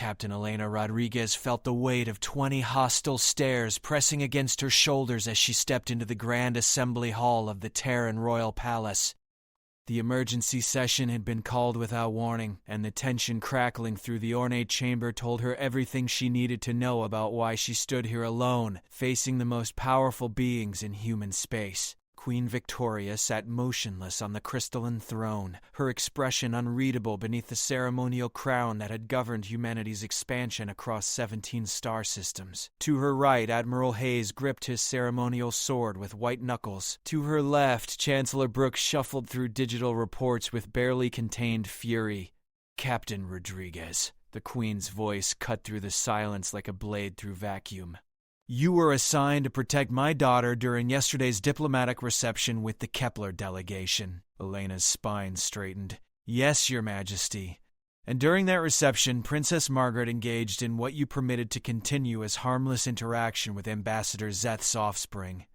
Captain Elena Rodriguez felt the weight of 20 hostile stares pressing against her shoulders as she stepped into the grand assembly hall of the Terran Royal Palace. The emergency session had been called without warning, and the tension crackling through the ornate chamber told her everything she needed to know about why she stood here alone, facing the most powerful beings in human space. Queen Victoria sat motionless on the crystalline throne, her expression unreadable beneath the ceremonial crown that had governed humanity's expansion across 17 star systems. To her right, Admiral Hayes gripped his ceremonial sword with white knuckles. To her left, Chancellor Brooks shuffled through digital reports with barely contained fury. "Captain Rodriguez," the Queen's voice cut through the silence like a blade through vacuum. "You were assigned to protect my daughter during yesterday's diplomatic reception with the Kepler delegation." Elena's spine straightened. "Yes, Your Majesty. And during that reception, Princess Margaret engaged in what you permitted to continue as harmless interaction with Ambassador Zeth's offspring."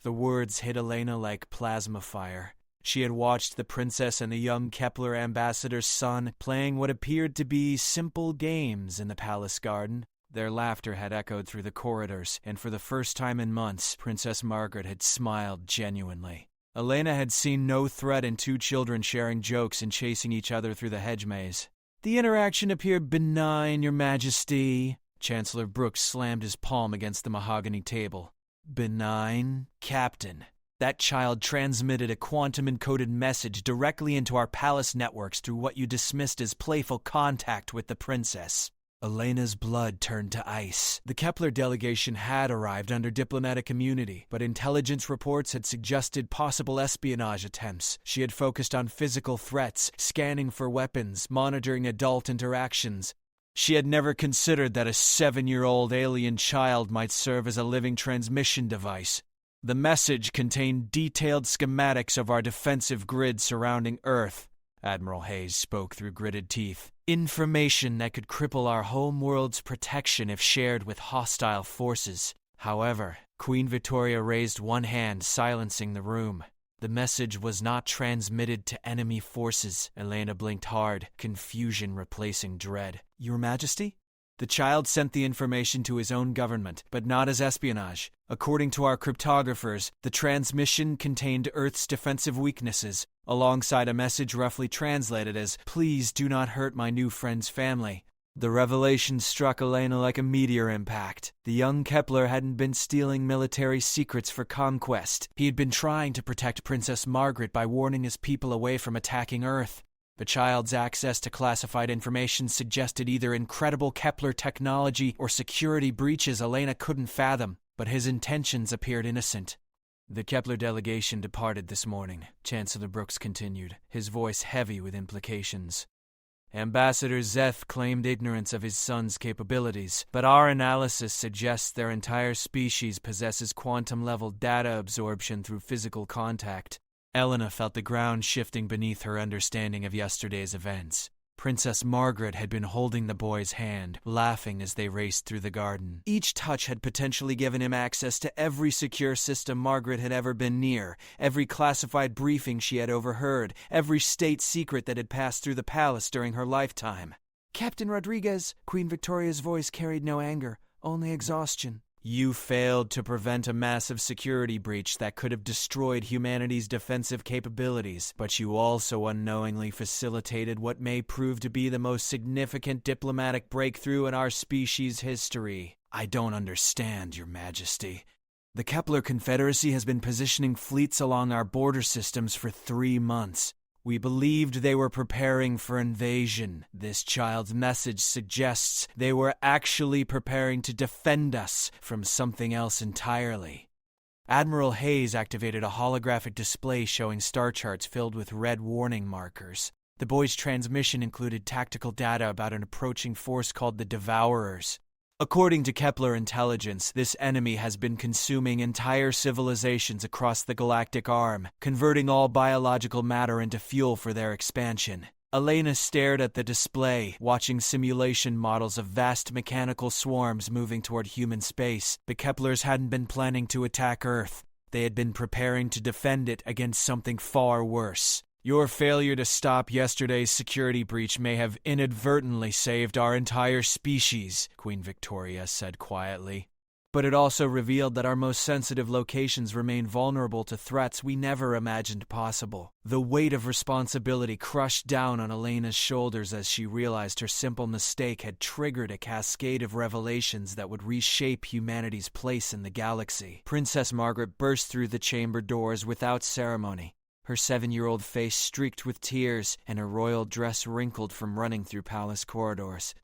The words hit Elena like plasma fire. She had watched the princess and the young Kepler ambassador's son playing what appeared to be simple games in the palace garden. Their laughter had echoed through the corridors, and for the first time in months, Princess Margaret had smiled genuinely. Elena had seen no threat in two children sharing jokes and chasing each other through the hedge maze. "The interaction appeared benign, Your Majesty." Chancellor Brooks slammed his palm against the mahogany table. "Benign? Captain, that child transmitted a quantum-encoded message directly into our palace networks through what you dismissed as playful contact with the princess." Elena's blood turned to ice. The Kepler delegation had arrived under diplomatic immunity, but intelligence reports had suggested possible espionage attempts. She had focused on physical threats, scanning for weapons, monitoring adult interactions. She had never considered that a 7-year-old alien child might serve as a living transmission device. The message contained detailed schematics of our defensive grid surrounding Earth. Admiral Hayes spoke through gritted teeth. "Information that could cripple our home world's protection if shared with hostile forces." However, Queen Victoria raised one hand, silencing the room. The message was not transmitted to enemy forces. Elena blinked hard, confusion replacing dread. "Your Majesty?" "The child sent the information to his own government, but not as espionage. According to our cryptographers, the transmission contained Earth's defensive weaknesses, alongside a message roughly translated as, 'Please do not hurt my new friend's family.'" The revelation struck Elena like a meteor impact. The young Kepler hadn't been stealing military secrets for conquest. He had been trying to protect Princess Margaret by warning his people away from attacking Earth. The child's access to classified information suggested either incredible Kepler technology or security breaches Elena couldn't fathom, but his intentions appeared innocent. "The Kepler delegation departed this morning," Chancellor Brooks continued, his voice heavy with implications. "Ambassador Zeth claimed ignorance of his son's capabilities, but our analysis suggests their entire species possesses quantum-level data absorption through physical contact." Elena felt the ground shifting beneath her understanding of yesterday's events. Princess Margaret had been holding the boy's hand, laughing as they raced through the garden. Each touch had potentially given him access to every secure system Margaret had ever been near, every classified briefing she had overheard, every state secret that had passed through the palace during her lifetime. "Captain Rodriguez," Queen Victoria's voice carried no anger, only exhaustion. "You failed to prevent a massive security breach that could have destroyed humanity's defensive capabilities, but you also unknowingly facilitated what may prove to be the most significant diplomatic breakthrough in our species' history." "I don't understand, Your Majesty." "The Kepler Confederacy has been positioning fleets along our border systems for 3 months. We believed they were preparing for invasion. This child's message suggests they were actually preparing to defend us from something else entirely." Admiral Hayes activated a holographic display showing star charts filled with red warning markers. The boy's transmission included tactical data about an approaching force called the Devourers. According to Kepler intelligence, this enemy has been consuming entire civilizations across the galactic arm, converting all biological matter into fuel for their expansion. Elena stared at the display, watching simulation models of vast mechanical swarms moving toward human space. The Keplers hadn't been planning to attack Earth. They had been preparing to defend it against something far worse. Your failure to stop yesterday's security breach may have inadvertently saved our entire species, Queen Victoria said quietly. But it also revealed that our most sensitive locations remain vulnerable to threats we never imagined possible. The weight of responsibility crushed down on Elena's shoulders as she realized her simple mistake had triggered a cascade of revelations that would reshape humanity's place in the galaxy. Princess Margaret burst through the chamber doors without ceremony, her 7-year-old face streaked with tears and her royal dress wrinkled from running through palace corridors.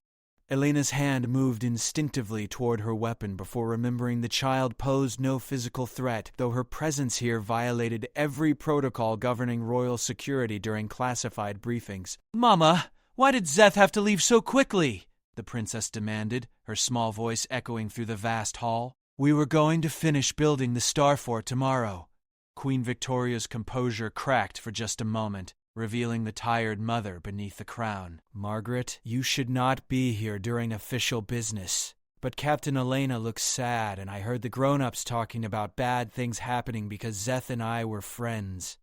Elena's hand moved instinctively toward her weapon before remembering the child posed no physical threat, though her presence here violated every protocol governing royal security during classified briefings. "Mama, why did Zeth have to leave so quickly?" the princess demanded, her small voice echoing through the vast hall. "We were going to finish building the Star Fort tomorrow." Queen Victoria's composure cracked for just a moment, revealing the tired mother beneath the crown. "Margaret, you should not be here during official business. But Captain Elena looks sad, and I heard the grown-ups talking about bad things happening because Zeth and I were friends."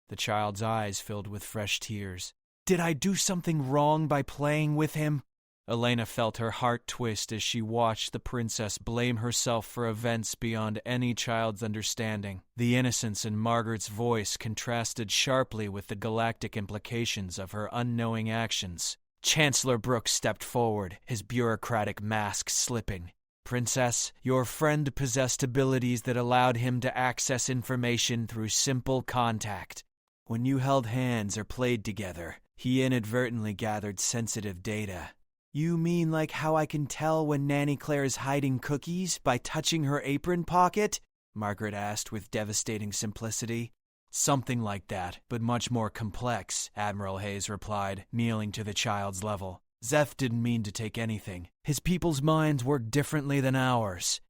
The child's eyes filled with fresh tears. "Did I do something wrong by playing with him?" Elena felt her heart twist as she watched the princess blame herself for events beyond any child's understanding. The innocence in Margaret's voice contrasted sharply with the galactic implications of her unknowing actions. Chancellor Brooks stepped forward, his bureaucratic mask slipping. "Princess, your friend possessed abilities that allowed him to access information through simple contact. When you held hands or played together, he inadvertently gathered sensitive data." "You mean like how I can tell when Nanny Claire is hiding cookies by touching her apron pocket?" Margaret asked with devastating simplicity. "Something like that, but much more complex," Admiral Hayes replied, kneeling to the child's level. "Zeth didn't mean to take anything. His people's minds work differently than ours."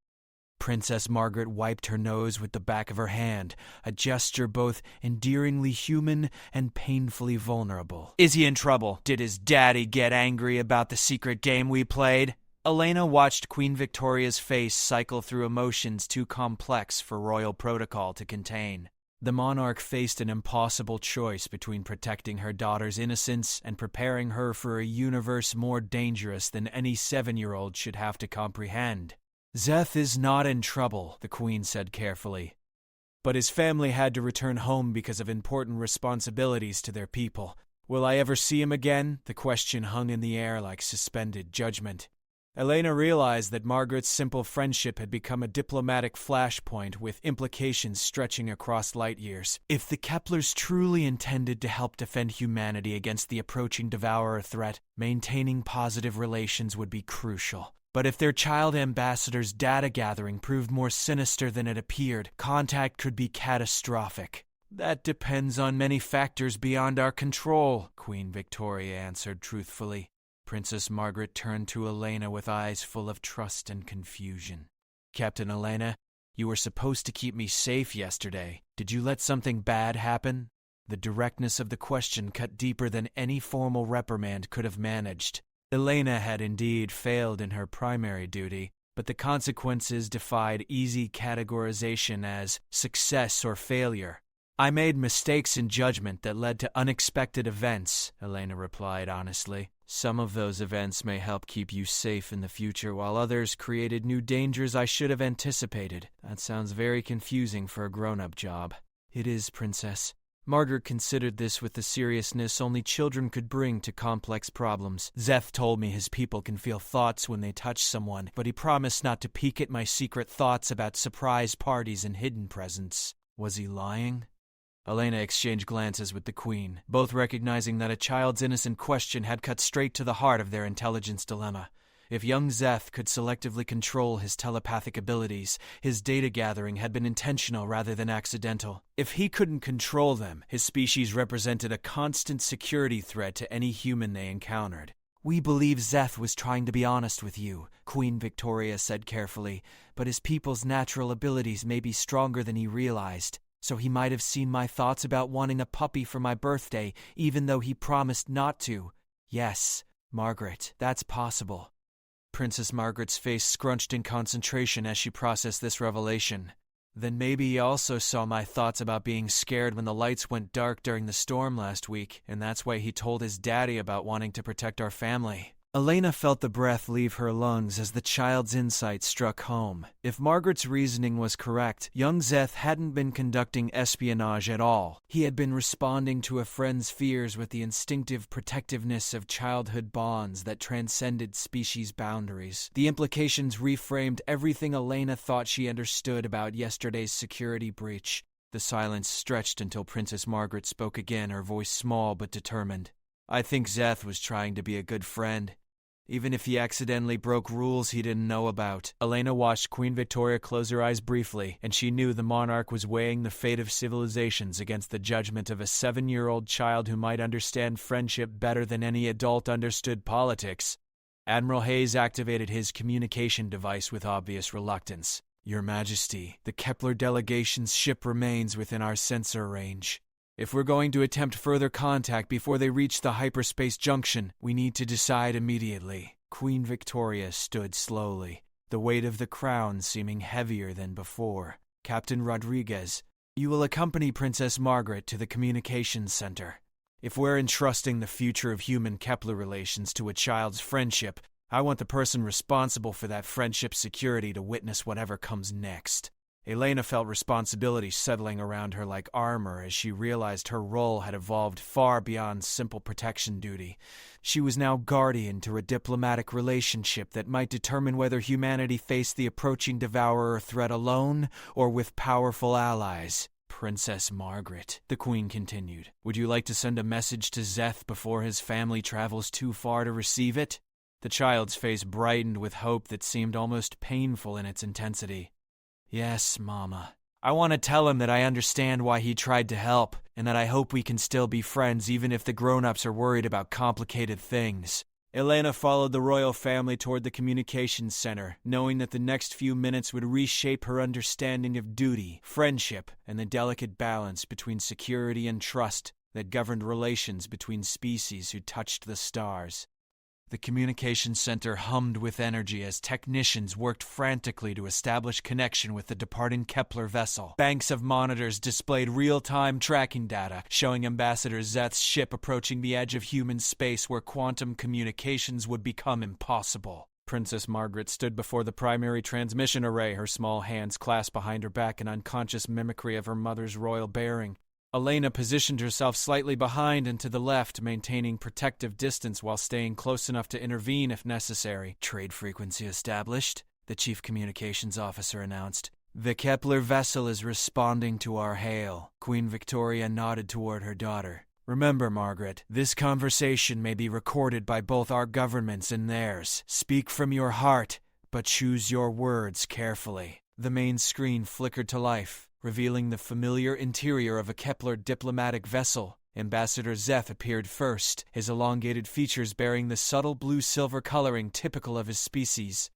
Princess Margaret wiped her nose with the back of her hand, a gesture both endearingly human and painfully vulnerable. "Is he in trouble? Did his daddy get angry about the secret game we played?" Elena watched Queen Victoria's face cycle through emotions too complex for royal protocol to contain. The monarch faced an impossible choice between protecting her daughter's innocence and preparing her for a universe more dangerous than any 7-year-old should have to comprehend. "Zeth is not in trouble," the Queen said carefully. "But his family had to return home because of important responsibilities to their people. Will I ever see him again?" The question hung in the air like suspended judgment. Elena realized that Margaret's simple friendship had become a diplomatic flashpoint with implications stretching across light years. If the Keplers truly intended to help defend humanity against the approaching Devourer threat, maintaining positive relations would be crucial. But if their child ambassador's data gathering proved more sinister than it appeared, contact could be catastrophic. "That depends on many factors beyond our control," Queen Victoria answered truthfully. Princess Margaret turned to Elena with eyes full of trust and confusion. "Captain Elena, you were supposed to keep me safe yesterday. Did you let something bad happen?" The directness of the question cut deeper than any formal reprimand could have managed. Elena had indeed failed in her primary duty, but the consequences defied easy categorization as success or failure. "I made mistakes in judgment that led to unexpected events," Elena replied honestly. "Some of those events may help keep you safe in the future, while others created new dangers I should have anticipated. That sounds very confusing for a grown-up job." "It is, Princess." Margaret considered this with the seriousness only children could bring to complex problems. "Zeth told me his people can feel thoughts when they touch someone, but he promised not to peek at my secret thoughts about surprise parties and hidden presents. Was he lying?" Elena exchanged glances with the Queen, both recognizing that a child's innocent question had cut straight to the heart of their intelligence dilemma. If young Zeth could selectively control his telepathic abilities, his data gathering had been intentional rather than accidental. If he couldn't control them, his species represented a constant security threat to any human they encountered. "We believe Zeth was trying to be honest with you," Queen Victoria said carefully, "but his people's natural abilities may be stronger than he realized. So he might have seen my thoughts about wanting a puppy for my birthday, even though he promised not to. Yes, Margaret, that's possible." Princess Margaret's face scrunched in concentration as she processed this revelation. Then maybe he also saw my thoughts about being scared when the lights went dark during the storm last week, and that's why he told his daddy about wanting to protect our family. Elena felt the breath leave her lungs as the child's insight struck home. If Margaret's reasoning was correct, young Zeth hadn't been conducting espionage at all. He had been responding to a friend's fears with the instinctive protectiveness of childhood bonds that transcended species boundaries. The implications reframed everything Elena thought she understood about yesterday's security breach. The silence stretched until Princess Margaret spoke again, her voice small but determined. I think Zeth was trying to be a good friend, even if he accidentally broke rules he didn't know about. Elena watched Queen Victoria close her eyes briefly, and she knew the monarch was weighing the fate of civilizations against the judgment of a 7-year-old child who might understand friendship better than any adult understood politics. Admiral Hayes activated his communication device with obvious reluctance. Your Majesty, the Kepler delegation's ship remains within our sensor range. If we're going to attempt further contact before they reach the hyperspace junction, we need to decide immediately. Queen Victoria stood slowly, the weight of the crown seeming heavier than before. Captain Rodriguez, you will accompany Princess Margaret to the communications center. If we're entrusting the future of human-Kepler relations to a child's friendship, I want the person responsible for that friendship's security to witness whatever comes next. Elena felt responsibility settling around her like armor as she realized her role had evolved far beyond simple protection duty. She was now guardian to a diplomatic relationship that might determine whether humanity faced the approaching devourer threat alone or with powerful allies. Princess Margaret, the Queen continued, would you like to send a message to Zeth before his family travels too far to receive it? The child's face brightened with hope that seemed almost painful in its intensity. Yes, Mama. I want to tell him that I understand why he tried to help, and that I hope we can still be friends even if the grown-ups are worried about complicated things. Elena followed the royal family toward the communications center, knowing that the next few minutes would reshape her understanding of duty, friendship, and the delicate balance between security and trust that governed relations between species who touched the stars. The communications center hummed with energy as technicians worked frantically to establish connection with the departing Kepler vessel. Banks of monitors displayed real-time tracking data, showing Ambassador Zeth's ship approaching the edge of human space where quantum communications would become impossible. Princess Margaret stood before the primary transmission array, her small hands clasped behind her back in unconscious mimicry of her mother's royal bearing. Elena positioned herself slightly behind and to the left, maintaining protective distance while staying close enough to intervene if necessary. Trade frequency established, the chief communications officer announced. The Kepler vessel is responding to our hail. Queen Victoria nodded toward her daughter. Remember, Margaret, this conversation may be recorded by both our governments and theirs. Speak from your heart, but choose your words carefully. The main screen flickered to life, revealing the familiar interior of a Kepler diplomatic vessel. Ambassador Zeth appeared first, his elongated features bearing the subtle blue-silver coloring typical of his species.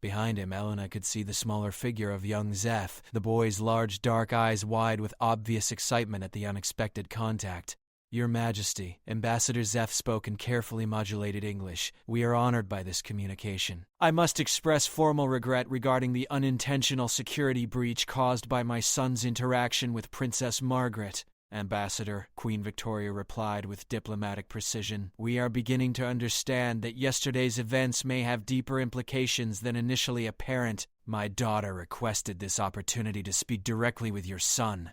Behind him, Elena could see the smaller figure of young Zeth, the boy's large dark eyes wide with obvious excitement at the unexpected contact. Your Majesty, Ambassador Zeth spoke in carefully modulated English. We are honored by this communication. I must express formal regret regarding the unintentional security breach caused by my son's interaction with Princess Margaret. Ambassador, Queen Victoria replied with diplomatic precision. We are beginning to understand that yesterday's events may have deeper implications than initially apparent. My daughter requested this opportunity to speak directly with your son.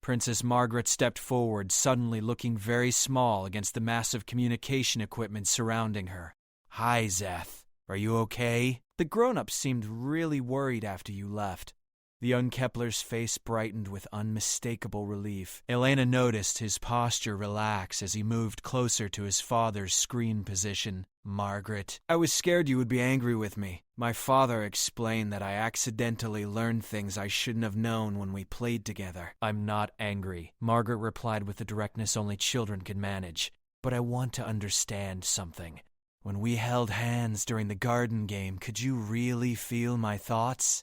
Princess Margaret stepped forward, suddenly looking very small against the massive communication equipment surrounding her. Hi, Zeth. Are you okay? The grown-up seemed really worried after you left. The young Kepler's face brightened with unmistakable relief. Elena noticed his posture relax as he moved closer to his father's screen position. Margaret, I was scared you would be angry with me. My father explained that I accidentally learned things I shouldn't have known when we played together. I'm not angry, Margaret replied with the directness only children can manage. But I want to understand something. When we held hands during the garden game, could you really feel my thoughts?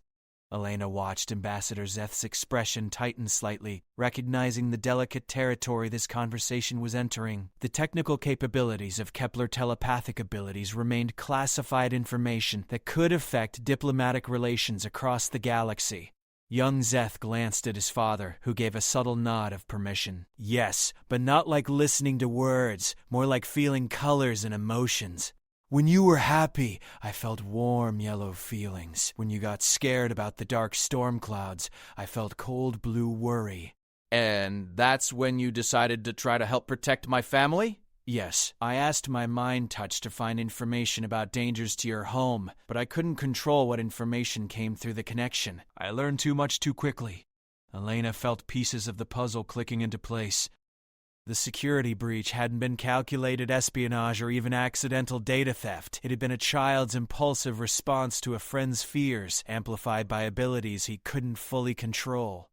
Elena watched Ambassador Zeth's expression tighten slightly, recognizing the delicate territory this conversation was entering. The technical capabilities of Kepler telepathic abilities remained classified information that could affect diplomatic relations across the galaxy. Young Zeth glanced at his father, who gave a subtle nod of permission. Yes, but not like listening to words, more like feeling colors and emotions. When you were happy, I felt warm yellow feelings. When you got scared about the dark storm clouds, I felt cold blue worry. And that's when you decided to try to help protect my family? Yes, I asked my mind touch to find information about dangers to your home, but I couldn't control what information came through the connection. I learned too much too quickly. Elena felt pieces of the puzzle clicking into place. The security breach hadn't been calculated espionage or even accidental data theft. It had been a child's impulsive response to a friend's fears, amplified by abilities he couldn't fully control.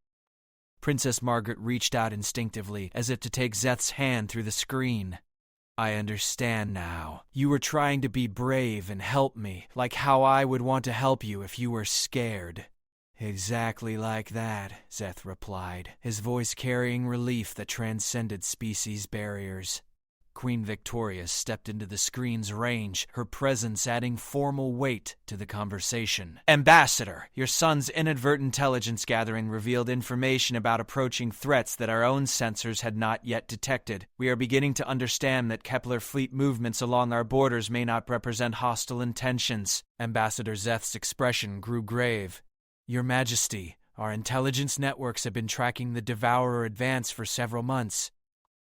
Princess Margaret reached out instinctively, as if to take Zeth's hand through the screen. I understand now. You were trying to be brave and help me, like how I would want to help you if you were scared. Exactly like that, Zeth replied, his voice carrying relief that transcended species barriers. Queen Victoria stepped into the screen's range, her presence adding formal weight to the conversation. Ambassador, your son's inadvertent intelligence gathering revealed information about approaching threats that our own sensors had not yet detected. We are beginning to understand that Kepler fleet movements along our borders may not represent hostile intentions. Ambassador Zeth's expression grew grave. Your Majesty, our intelligence networks have been tracking the Devourer advance for several months.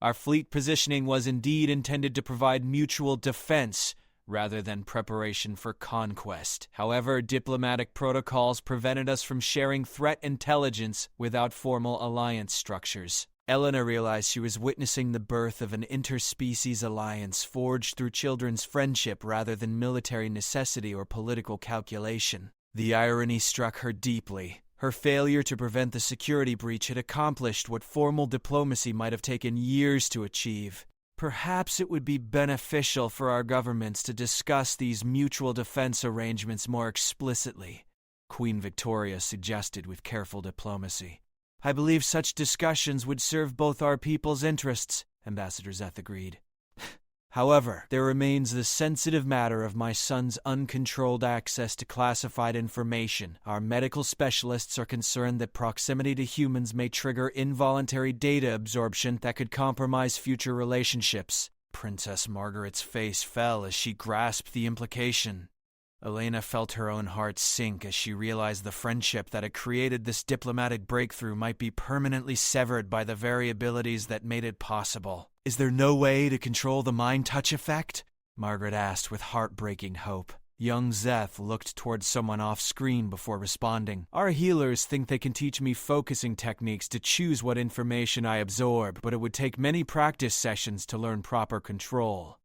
Our fleet positioning was indeed intended to provide mutual defense rather than preparation for conquest. However, diplomatic protocols prevented us from sharing threat intelligence without formal alliance structures. Elena realized she was witnessing the birth of an interspecies alliance forged through children's friendship rather than military necessity or political calculation. The irony struck her deeply. Her failure to prevent the security breach had accomplished what formal diplomacy might have taken years to achieve. Perhaps it would be beneficial for our governments to discuss these mutual defense arrangements more explicitly, Queen Victoria suggested with careful diplomacy. I believe such discussions would serve both our people's interests, Ambassador Zeth agreed. However, there remains the sensitive matter of my son's uncontrolled access to classified information. Our medical specialists are concerned that proximity to humans may trigger involuntary data absorption that could compromise future relationships. Princess Margaret's face fell as she grasped the implication. Elena felt her own heart sink as she realized the friendship that had created this diplomatic breakthrough might be permanently severed by the variabilities that made it possible. Is there no way to control the mind-touch effect? Margaret asked with heartbreaking hope. Young Zeth looked towards someone off-screen before responding. Our healers think they can teach me focusing techniques to choose what information I absorb, but it would take many practice sessions to learn proper control.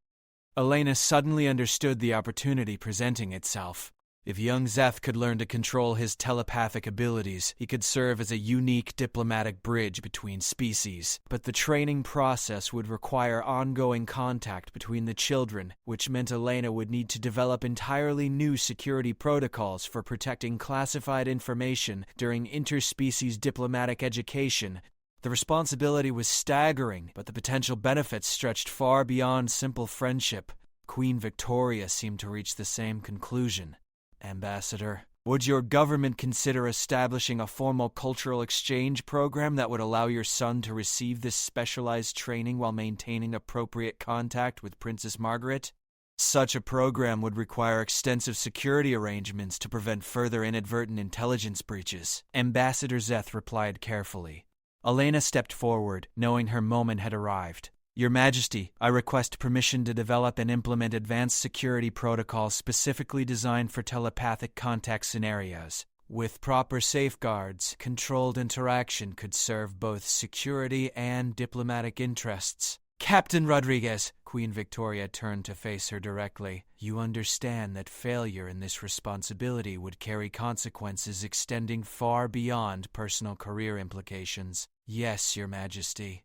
Elena suddenly understood the opportunity presenting itself. If young Zeth could learn to control his telepathic abilities, he could serve as a unique diplomatic bridge between species. But the training process would require ongoing contact between the children, which meant Elena would need to develop entirely new security protocols for protecting classified information during interspecies diplomatic education. The responsibility was staggering, but the potential benefits stretched far beyond simple friendship. Queen Victoria seemed to reach the same conclusion. Ambassador, would your government consider establishing a formal cultural exchange program that would allow your son to receive this specialized training while maintaining appropriate contact with Princess Margaret? Such a program would require extensive security arrangements to prevent further inadvertent intelligence breaches. Ambassador Zeth replied carefully. Elena stepped forward, knowing her moment had arrived. Your Majesty, I request permission to develop and implement advanced security protocols specifically designed for telepathic contact scenarios. With proper safeguards, controlled interaction could serve both security and diplomatic interests. Captain Rodriguez, Queen Victoria turned to face her directly. You understand that failure in this responsibility would carry consequences extending far beyond personal career implications. Yes, Your Majesty.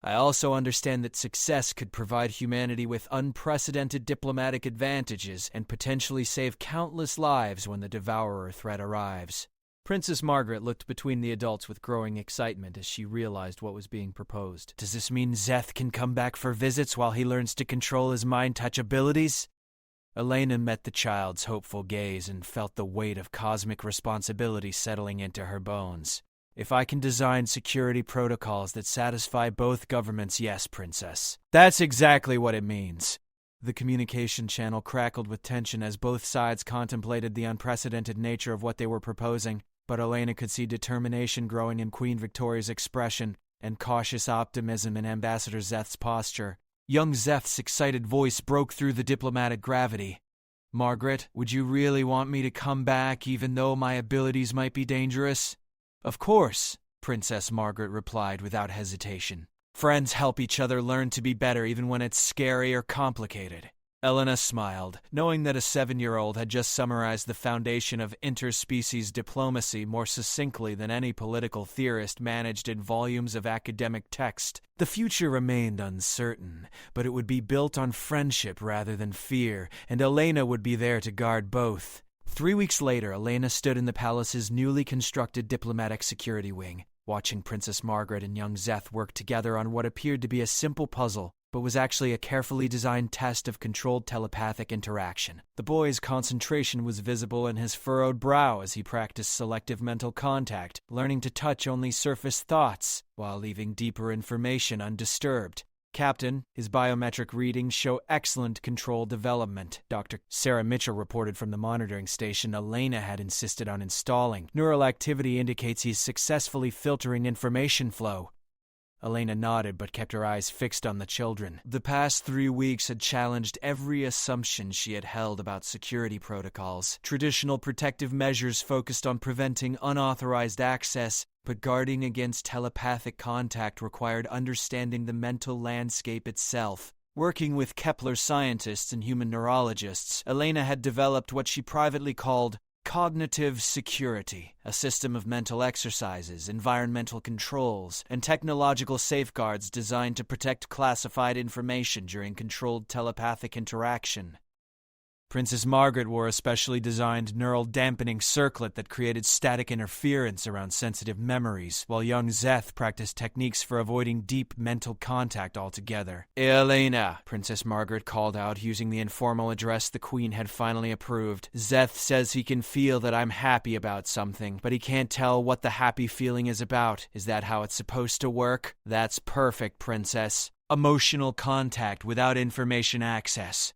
I also understand that success could provide humanity with unprecedented diplomatic advantages and potentially save countless lives when the Devourer threat arrives. Princess Margaret looked between the adults with growing excitement as she realized what was being proposed. Does this mean Zeth can come back for visits while he learns to control his mind-touch abilities? Elena met the child's hopeful gaze and felt the weight of cosmic responsibility settling into her bones. If I can design security protocols that satisfy both governments, yes, Princess. That's exactly what it means. The communication channel crackled with tension as both sides contemplated the unprecedented nature of what they were proposing, but Elena could see determination growing in Queen Victoria's expression and cautious optimism in Ambassador Zeth's posture. Young Zeth's excited voice broke through the diplomatic gravity. "Margaret, would you really want me to come back even though my abilities might be dangerous?" "Of course," Princess Margaret replied without hesitation. "Friends help each other learn to be better even when it's scary or complicated." Elena smiled, knowing that a 7-year-old had just summarized the foundation of interspecies diplomacy more succinctly than any political theorist managed in volumes of academic text. The future remained uncertain, but it would be built on friendship rather than fear, and Elena would be there to guard both. 3 weeks later, Elena stood in the palace's newly constructed diplomatic security wing, watching Princess Margaret and young Zeth work together on what appeared to be a simple puzzle, but was actually a carefully designed test of controlled telepathic interaction. The boy's concentration was visible in his furrowed brow as he practiced selective mental contact, learning to touch only surface thoughts, while leaving deeper information undisturbed. "Captain, his biometric readings show excellent control development," Dr. Sarah Mitchell reported from the monitoring station Elena had insisted on installing. "Neural activity indicates he's successfully filtering information flow." Elena nodded but kept her eyes fixed on the children. The past 3 weeks had challenged every assumption she had held about security protocols. Traditional protective measures focused on preventing unauthorized access, but guarding against telepathic contact required understanding the mental landscape itself. Working with Kepler scientists and human neurologists, Elena had developed what she privately called cognitive security, a system of mental exercises, environmental controls, and technological safeguards designed to protect classified information during controlled telepathic interaction. Princess Margaret wore a specially designed neural dampening circlet that created static interference around sensitive memories, while young Zeth practiced techniques for avoiding deep mental contact altogether. "Elena," Princess Margaret called out using the informal address the Queen had finally approved. "Zeth says he can feel that I'm happy about something, but he can't tell what the happy feeling is about. Is that how it's supposed to work?" "That's perfect, Princess. Emotional contact without information access."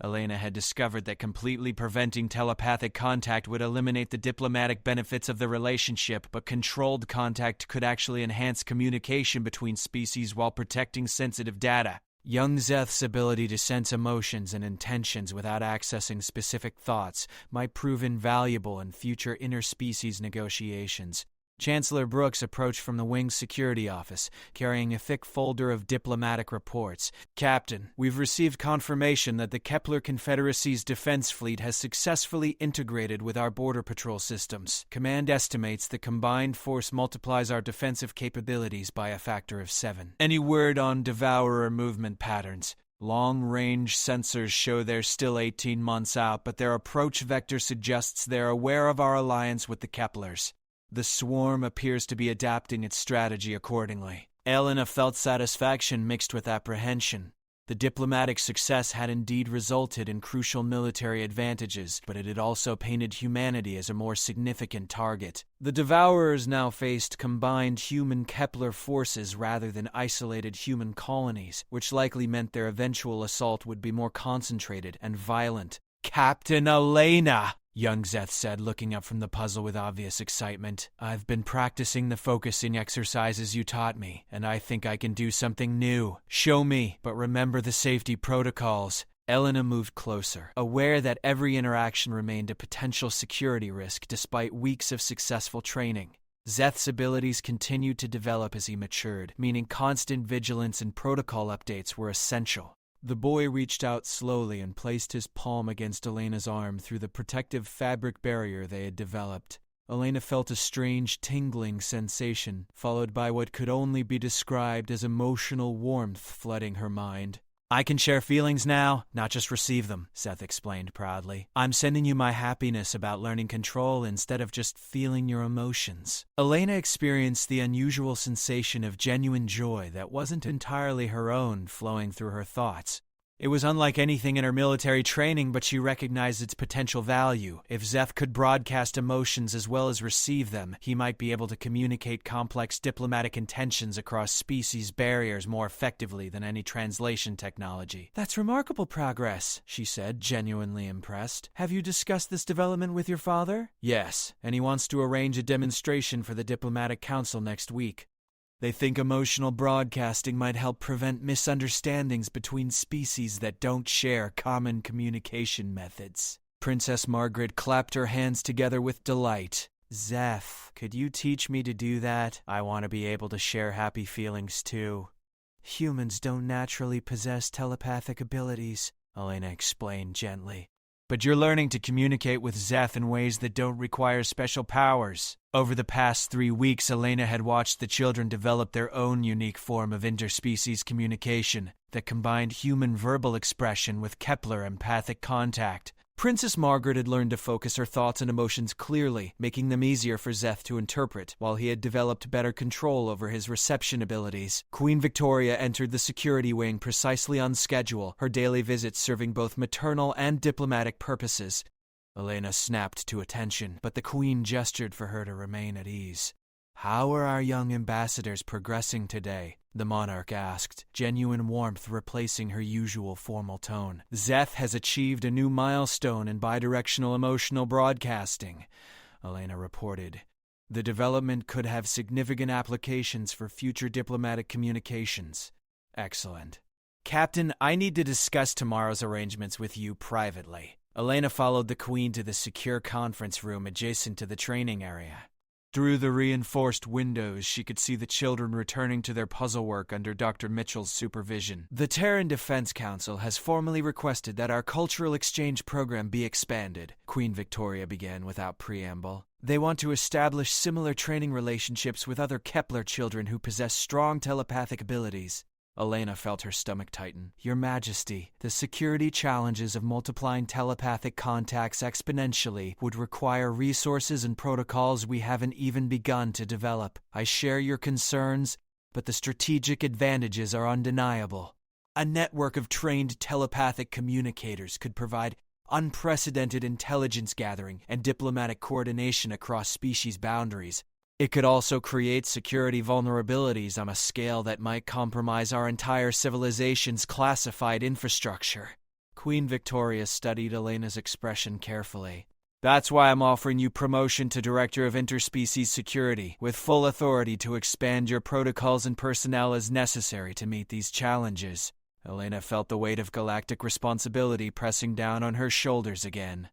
Elena had discovered that completely preventing telepathic contact would eliminate the diplomatic benefits of the relationship, but controlled contact could actually enhance communication between species while protecting sensitive data. Young Zeth's ability to sense emotions and intentions without accessing specific thoughts might prove invaluable in future interspecies negotiations. Chancellor Brooks approached from the wing's security office, carrying a thick folder of diplomatic reports. "Captain, we've received confirmation that the Kepler Confederacy's defense fleet has successfully integrated with our border patrol systems. Command estimates the combined force multiplies our defensive capabilities by a factor of 7. Any word on Devourer movement patterns? Long-range sensors show they're still 18 months out, but their approach vector suggests they're aware of our alliance with the Keplers. The swarm appears to be adapting its strategy accordingly." Elena felt satisfaction mixed with apprehension. The diplomatic success had indeed resulted in crucial military advantages, but it had also painted humanity as a more significant target. The Devourers now faced combined human-Kepler forces rather than isolated human colonies, which likely meant their eventual assault would be more concentrated and violent. "Captain Elena!" young Zeth said, looking up from the puzzle with obvious excitement. "I've been practicing the focusing exercises you taught me, and I think I can do something new. Show me, but remember the safety protocols." Elena moved closer, aware that every interaction remained a potential security risk despite weeks of successful training. Zeth's abilities continued to develop as he matured, meaning constant vigilance and protocol updates were essential. The boy reached out slowly and placed his palm against Elena's arm through the protective fabric barrier they had developed. Elena felt a strange tingling sensation, followed by what could only be described as emotional warmth flooding her mind. "I can share feelings now, not just receive them," Zeth explained proudly. "I'm sending you my happiness about learning control instead of just feeling your emotions." Elena experienced the unusual sensation of genuine joy that wasn't entirely her own flowing through her thoughts. It was unlike anything in her military training, but she recognized its potential value. If Zeth could broadcast emotions as well as receive them, he might be able to communicate complex diplomatic intentions across species barriers more effectively than any translation technology. "That's remarkable progress," she said, genuinely impressed. "Have you discussed this development with your father?" "Yes, and he wants to arrange a demonstration for the Diplomatic Council next week. They think emotional broadcasting might help prevent misunderstandings between species that don't share common communication methods." Princess Margaret clapped her hands together with delight. "Zeph, could you teach me to do that? I want to be able to share happy feelings too." "Humans don't naturally possess telepathic abilities," Elena explained gently. "But you're learning to communicate with Zeth in ways that don't require special powers." Over the past 3 weeks, Elena had watched the children develop their own unique form of interspecies communication that combined human verbal expression with Kepler empathic contact. Princess Margaret had learned to focus her thoughts and emotions clearly, making them easier for Zeth to interpret, while he had developed better control over his reception abilities. Queen Victoria entered the security wing precisely on schedule, her daily visits serving both maternal and diplomatic purposes. Elena snapped to attention, but the Queen gestured for her to remain at ease. "How are our young ambassadors progressing today?" the monarch asked, genuine warmth replacing her usual formal tone. "Zeth has achieved a new milestone in bidirectional emotional broadcasting," Elena reported. "The development could have significant applications for future diplomatic communications." "Excellent. Captain, I need to discuss tomorrow's arrangements with you privately." Elena followed the Queen to the secure conference room adjacent to the training area. Through the reinforced windows, she could see the children returning to their puzzle work under Dr. Mitchell's supervision. "The Terran Defense Council has formally requested that our cultural exchange program be expanded," Queen Victoria began without preamble. "They want to establish similar training relationships with other Kepler children who possess strong telepathic abilities." Elena felt her stomach tighten. "Your Majesty, the security challenges of multiplying telepathic contacts exponentially would require resources and protocols we haven't even begun to develop. I share your concerns, but the strategic advantages are undeniable. A network of trained telepathic communicators could provide unprecedented intelligence gathering and diplomatic coordination across species boundaries. It could also create security vulnerabilities on a scale that might compromise our entire civilization's classified infrastructure." Queen Victoria studied Elena's expression carefully. "That's why I'm offering you promotion to Director of Interspecies Security, with full authority to expand your protocols and personnel as necessary to meet these challenges." Elena felt the weight of galactic responsibility pressing down on her shoulders again.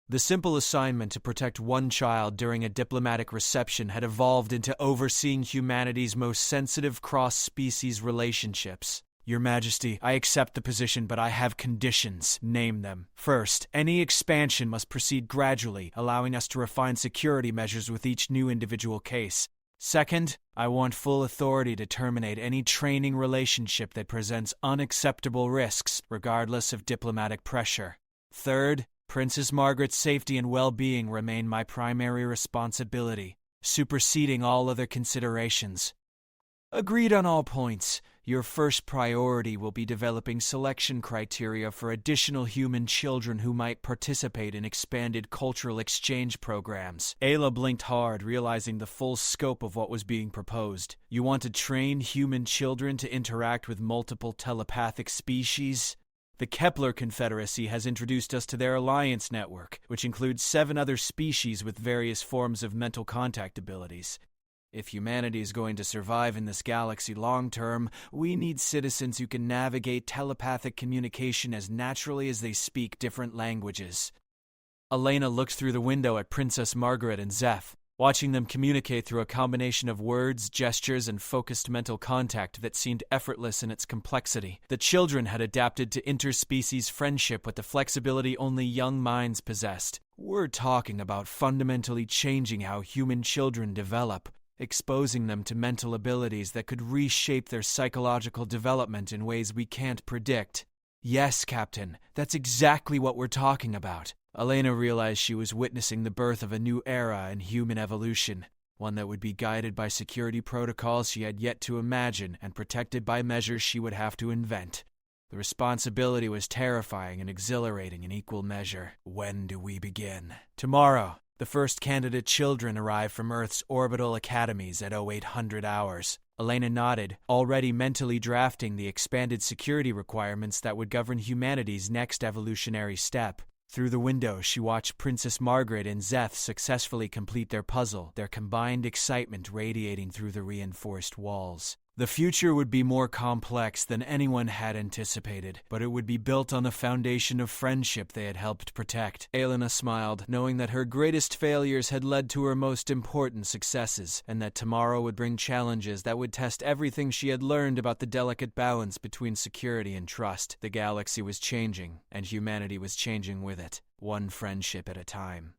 The simple assignment to protect one child during a diplomatic reception had evolved into overseeing humanity's most sensitive cross-species relationships. "Your Majesty, I accept the position, but I have conditions." "Name them." "First, any expansion must proceed gradually, allowing us to refine security measures with each new individual case. Second, I want full authority to terminate any training relationship that presents unacceptable risks, regardless of diplomatic pressure. Third, Princess Margaret's safety and well-being remain my primary responsibility, superseding all other considerations." "Agreed on all points. Your first priority will be developing selection criteria for additional human children who might participate in expanded cultural exchange programs." Ayla blinked hard, realizing the full scope of what was being proposed. "You want to train human children to interact with multiple telepathic species? The Kepler Confederacy has introduced us to their alliance network, which includes 7 other species with various forms of mental contact abilities. If humanity is going to survive in this galaxy long term, we need citizens who can navigate telepathic communication as naturally as they speak different languages." Elena looked through the window at Princess Margaret and Zeph, watching them communicate through a combination of words, gestures, and focused mental contact that seemed effortless in its complexity. The children had adapted to interspecies friendship with the flexibility only young minds possessed. We're talking about fundamentally changing how human children develop, exposing them to mental abilities that could reshape their psychological development in ways we can't predict. "Yes, Captain, that's exactly what we're talking about." Elena realized she was witnessing the birth of a new era in human evolution, one that would be guided by security protocols she had yet to imagine and protected by measures she would have to invent. The responsibility was terrifying and exhilarating in equal measure. When do we begin? Tomorrow. The first candidate children arrive from Earth's orbital academies at 0800 hours. Elena nodded, already mentally drafting the expanded security requirements that would govern humanity's next evolutionary step. Through the window, she watched Princess Margaret and Zeth successfully complete their puzzle, their combined excitement radiating through the reinforced walls. The future would be more complex than anyone had anticipated, but it would be built on the foundation of friendship they had helped protect. Elena smiled, knowing that her greatest failures had led to her most important successes, and that tomorrow would bring challenges that would test everything she had learned about the delicate balance between security and trust. The galaxy was changing, and humanity was changing with it, one friendship at a time.